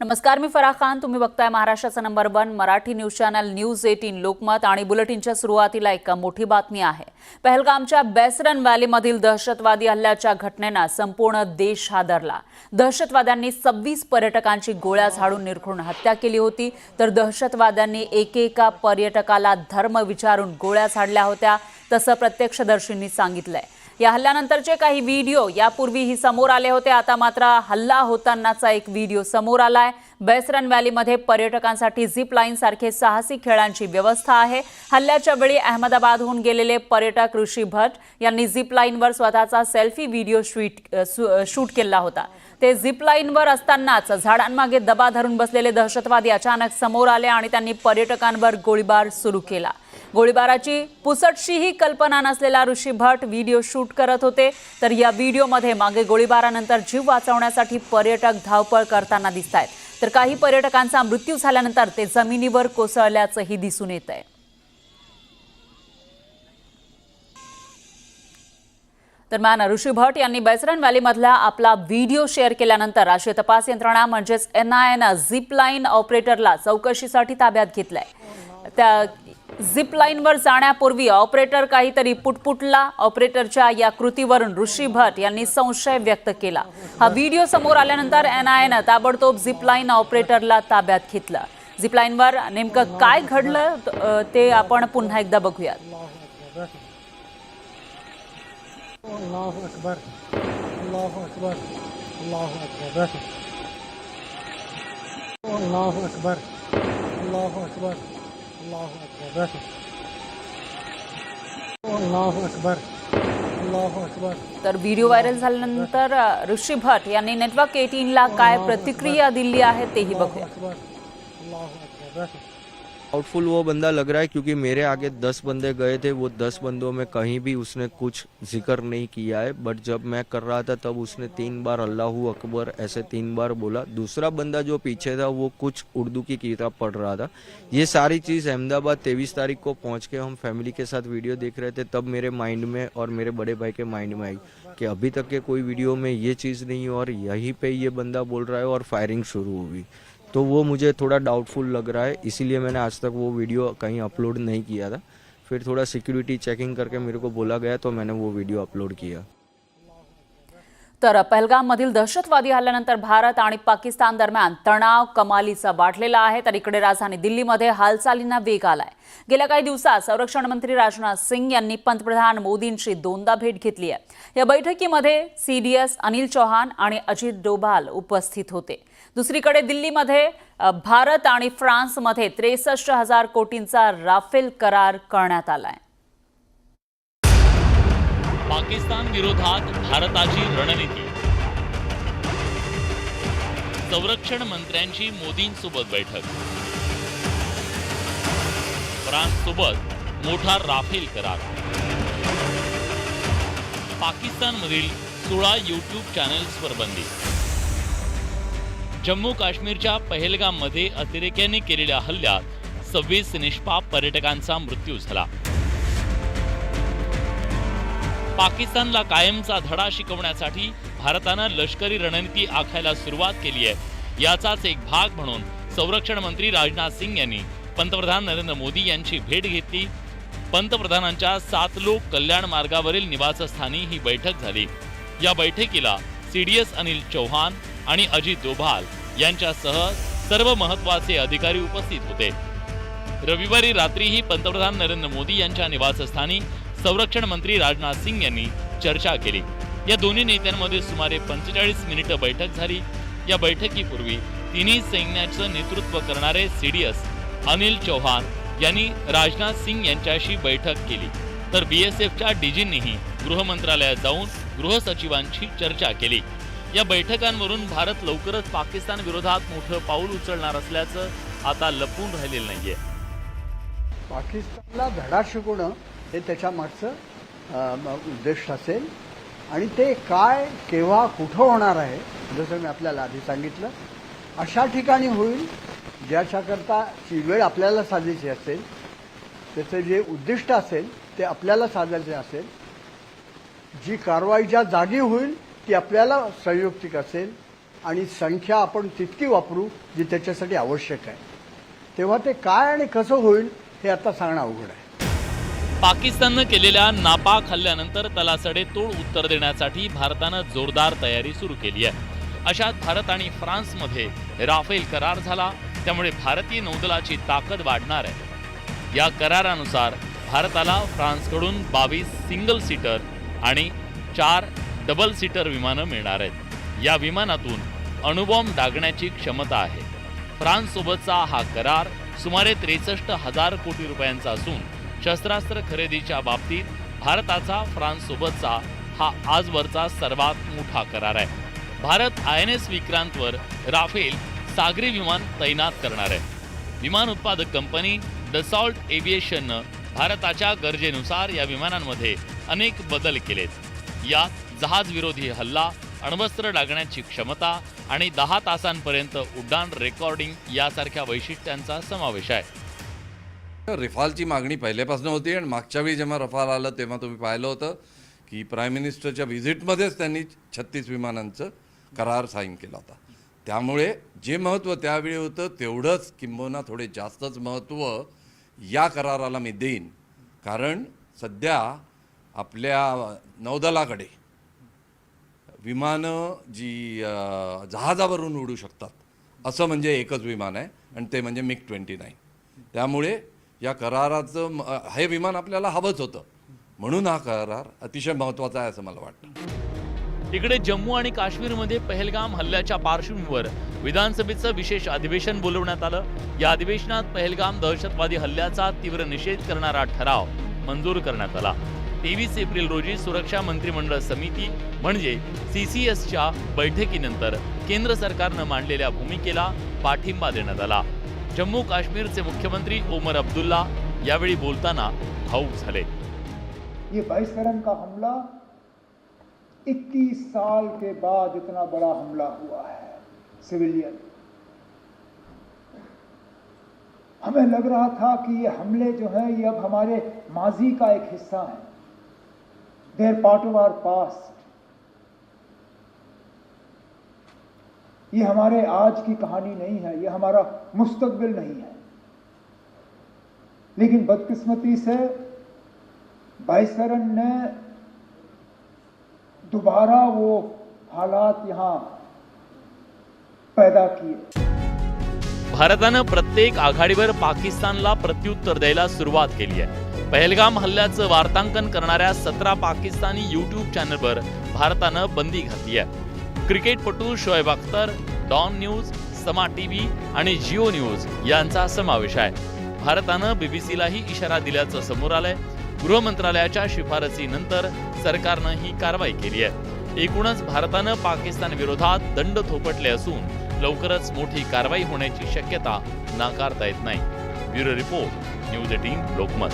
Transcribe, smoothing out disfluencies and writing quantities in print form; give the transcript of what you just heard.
नमस्कार, मी फराह खान. तुम्ही बघताय महाराष्ट्राचा number 1 Marathi news channel news 18 Lokmat. आणि बुलेटिनच्या सुरुवातीला एक मोठी बातमी आहे. पहलगामच्या बेसरन व्हॅलीमधील दहशतवादी हल्ल्याच्या घटनेने संपूर्ण देश हादरला. दहशतवाद्यांनी 26 पर्यटकांची गोळ्या झाडून निरखून हत्या केली होती. तर दहशतवाद्यांनी एकेका पर्यटकाला धर्म विचारून गोळ्या झाडल्या होत्या, तसं प्रत्यक्षदर्शींनी सांगितलंय. या हल्ल्यानंतरचे काही व्हिडिओ यापूर्वीही समोर आले होते. आता मात्र हल्ला होतानाचा एक व्हिडिओ समोर आलाय. बेसरन व्हॅलीमध्ये पर्यटकांसाठी झिप लाईन सारखे साहसी खेळांची व्यवस्था आहे. हल्ल्याच्या वेळी अहमदाबादहून गेलेले पर्यटक ऋषी भट यांनी झिप लाईनवर स्वतःचा सेल्फी व्हिडिओ शूट केला होता. ते झिप लाईनवर असतानाच झाडांमागे दबा धरून बसलेले दहशतवादी अचानक समोर आले आणि त्यांनी पर्यटकांवर गोळीबार सुरू केला. गोळीबाराची पुसटशीही कल्पना नसलेला ऋषी भट व्हिडिओ शूट करत होते. तर या व्हिडिओमध्ये मागे गोळीबारानंतर जीव वाचवण्यासाठी पर्यटक धावपळ करताना दिसतायत. तर काही पर्यटकांचा मृत्यू झाल्यानंतर ते जमिनीवर कोसळल्याचंही दिसून येतंय. दरम्यान ऋषी भट यांनी बेसरन व्हॅलीमधला आपला व्हिडिओ शेअर केल्यानंतर राष्ट्रीय तपास यंत्रणा म्हणजेच NIA झिप लाईन ऑपरेटरला चौकशीसाठी ताब्यात घेतलंय. त्या झिप लाईनवर जाण्यापूर्वी ऑपरेटर काहीतरी पुटपुटला. ऑपरेटरच्या या कृतीवरून ऋषी भट यांनी संशय व्यक्त केला. हा व्हिडिओ समोर आल्यानंतर NIAनं ताबडतोब झिप लाईन ऑपरेटरला ताब्यात घेतलं. झिप लाईनवर नेमकं काय घडलं ते आपण पुन्हा एकदा बघूयात. अल्लाहु अकबर, अल्लाहु अकबर, अल्लाहु अकबर, अल्लाहु अकबर, अल्लाहु अकबर, अल्लाहु अकबर, अल्लाहु अकबर, अल्लाहु अकबर. तर व्हिडिओ व्हायरल झाल्यानंतर ऋषी भट यांनी नेटवर्क 18 ला काय प्रतिक्रिया दिली आहे तेही बघूया. डाउटफुल वो बंदा लग रहा है क्योंकि मेरे आगे 10 बंदे गए थे. वो 10 बंदों में कहीं भी उसने कुछ जिक्र नहीं किया है. बट जब मैं कर रहा था तब उसने 3 बार अल्लाहू अकबर ऐसे 3 बार बोला. दूसरा बंदा जो पीछे था वो कुछ उर्दू की किताब पढ़ रहा था. ये सारी चीज़ अहमदाबाद 23 तारीख को पहुंच के हम फैमिली के साथ वीडियो देख रहे थे. तब मेरे माइंड में और मेरे बड़े भाई के माइंड में आई कि अभी तक के कोई वीडियो में ये चीज़ नहीं और यहीं पे ये बंदा बोल रहा है और फायरिंग शुरू हुई. तो वो मुझे थोड़ा डाउटफुल लग रहा है. इसीलिए मैंने आज तक वो वीडियो कहीं अपलोड नहीं किया था. फिर थोड़ा सिक्योरिटी चेकिंग करके मेरे को बोला गया तो मैंने वो वीडियो अपलोड किया. तर पहलगाममधील दहशतवादी हल्ल्यानंतर भारत आणि पाकिस्तान दरम्यान तणाव कमालीचा वाढलेला आहे. तर इकडे राजधानी दिल्लीमध्ये हालचालींना वेग आलाय. गेल्या काही दिवसात संरक्षण मंत्री राजनाथ सिंग यांनी पंतप्रधान मोदींची 2दा भेट घेतली आहे. या बैठकीमध्ये CDS अनिल चौहान आणि अजित डोभाल उपस्थित होते. दुसरीकडे दिल्लीमध्ये भारत आणि फ्रान्समध्ये 63,000 कोटींचा राफेल करार करण्यात आलाय. पाकिस्तान विरोधात भारताची रणनीती. संरक्षण मंत्र्यांची मोदींसोबत बैठक. फ्रान्ससोबत मोठा राफेल करार. पाकिस्तानमधील 16 YouTube चॅनल्सवर बंदी. जम्मू काश्मीरच्या पहलगाममध्ये अतिरेक्यांनी केलेल्या हल्ल्यात 26 निष्पाप पर्यटकांचा मृत्यू झाला. पाकिस्तानला कायमचा धडा शिकवण्यासाठी भारतानं लष्करी रणनीती आखायला सुरुवात केली आहे. याचाच एक भाग म्हणून संरक्षण मंत्री राजनाथ सिंग यांनी पंतप्रधान नरेंद्र मोदी यांची भेट घेतली. पंतप्रधानांच्या 7 लोक कल्याण मार्गावरील निवासस्थानी ही बैठक झाली. या बैठकीला CDS अनिल चौहान आणि अजित डोभाल यांच्यासह सर्व महत्त्वाचे अधिकारी उपस्थित होते. रविवारी रात्रीही पंतप्रधान नरेंद्र मोदी यांच्या निवासस्थानी संरक्षण मंत्री राजनाथ सिंग यांनी चर्चा केली. या दोन्ही नेत्यांमध्ये सुमारे 45 मिनिटं बैठक झाली. या बैठकीपूर्वी तिन्ही सैन्याचं नेतृत्व करणारे CDS अनिल चौहान यांनी राजनाथ सिंग यांच्याशी बैठक केली. तर BSFच्या DGंनीही गृह मंत्रालयात जाऊन गृह सचिवांशी चर्चा केली. या बैठकांवरून भारत लवकरच पाकिस्तान विरोधात मोठं पाऊल उचलणार असल्याचं आता लपून राहिलेलं नाहीये. पाकिस्तानला धडा शिकवणं हे त्याच्या मागचं उद्दिष्ट असेल आणि ते काय केव्हा कुठं होणार आहे जसं मी आपल्याला आधी सांगितलं अशा ठिकाणी होईल ज्याच्याकरताची वेळ आपल्याला साधायची असेल, त्याचं जे उद्दिष्ट असेल ते आपल्याला साधायचे असेल, जी कारवाई ज्या जागी होईल ती आपल्याला संयुक्तिक असेल, आणि संख्या आपण तितकी वापरू जी त्याच्यासाठी आवश्यक आहे. तेव्हा ते काय आणि कसं होईल हे आता सांगणं अवघड आहे. पाकिस्ताननं केलेल्या नापाक हल्ल्यानंतर त्याला सडेतोड उत्तर देण्यासाठी भारतानं जोरदार तयारी सुरू केली आहे. अशात भारत आणि फ्रान्समध्ये राफेल करार झाला, त्यामुळे भारतीय नौदलाची ताकद वाढणार आहे. या करारानुसार भारताला फ्रान्सकडून 22 सिंगल सीटर आणि 4 डबल सीटर विमानं मिळणार आहेत. या विमानातून अणुबॉम्ब डागण्याची क्षमता आहे. फ्रान्ससोबतचा हा करार सुमारे 63,000 कोटी रुपयांचा असून शस्त्रास्त्र खरेदीच्या बाबतीत भारताचा फ्रान्ससोबतचा हा आजवरचा सर्वात मोठा करार आहे. भारत INS विक्रांतवर राफेल सागरी विमान तैनात करणार आहे. विमान उत्पादक कंपनी डसॉल्ट एव्हिएशननं भारताच्या गरजेनुसार या विमानांमध्ये अनेक बदल केलेत. यात जहाज विरोधी हल्ला, अण्वस्त्र डागण्याची क्षमता आणि 10 तासांपर्यंत उड्डाण रेकॉर्डिंग यासारख्या वैशिष्ट्यांचा समावेश आहे. रफालची मागणी पहिल्यापासून होती आणि मागच्या वेळी जेव्हा रफाल आलं तेव्हा तुम्ही पाहिलं होतं की प्राईम मिनिस्टरच्या व्हिजिटमध्येच त्यांनी 36 विमानांचं करार साईन केला होता. त्यामुळे जे महत्त्व त्यावेळी होतं तेवढंच किंबहुना थोडे जास्तच महत्त्व या कराराला मी देईन. कारण सध्या आपल्या नौदलाकडे विमानं जी जहाजावरून उडू शकतात असं म्हणजे एकच विमान आहे आणि ते म्हणजे MiG-29. त्यामुळे या कराराचं हे विमान आपल्याला हवंच होतं, म्हणून हा करार अतिशय महत्त्वाचा आहे असं मला वाटतं. इकडे जम्मू आणि काश्मीरमध्ये पहलगाम हल्ल्याच्या पार्श्वभूमीवर विधानसभेचं विशेष अधिवेशन बोलवण्यात आलं. या अधिवेशनात पहलगाम दहशतवादी हल्ल्याचा तीव्र निषेध करणारा ठराव मंजूर करण्यात आला. 23 एप्रिल रोजी सुरक्षा मंत्रिमंडळ समिती म्हणजे CCSच्या बैठकीनंतर केंद्र सरकारनं मांडलेल्या भूमिकेला पाठिंबा देण्यात आला. जम्मू काश्मीरचे मुख्यमंत्री ओमर अब्दुल्ला यावेळी बोलताना भावुक झाले. ये 22 रन का हमला 21 साल के बाद इतना बड़ा हमला हुआ है सिविलियन. हमें लग रहा था कि ये हमले जो हैं ये अब हमारे माजी का एक हिस्सा है. They are part of our past. ये हमारे आज की कहानी नहीं है, ये हमारा मुस्तकबिल नहीं है. लेकिन बदकिस्मती से बाइसरन ने दोबारा वो हालात यहां पैदा किए. भारतानं प्रत्येक आघाडीवर पाकिस्तानला प्रत्युत्तर द्यायला सुरुवात केली आहे. पहलगाम हल्ल्याचं वार्तांकन करणाऱ्या 17 पाकिस्तानी YouTube चॅनलवर भारतानं बंदी घातली आहे. क्रिकेटपटू शोएब अख्तर, डॉन न्यूज, समा TV आणि जिओ न्यूज यांचा समावेश आहे. भारतानं BBCलाही इशारा दिल्याचं समोर आलंय. गृह मंत्रालयाच्या शिफारसीनंतर सरकारनं ही कारवाई केली आहे. एकूणच भारतानं पाकिस्तान विरोधात दंड थोपटले असून लवकरच मोठी कारवाई होण्याची शक्यता नाकारता येत नाही. Bureau report, news 18 Lokmat.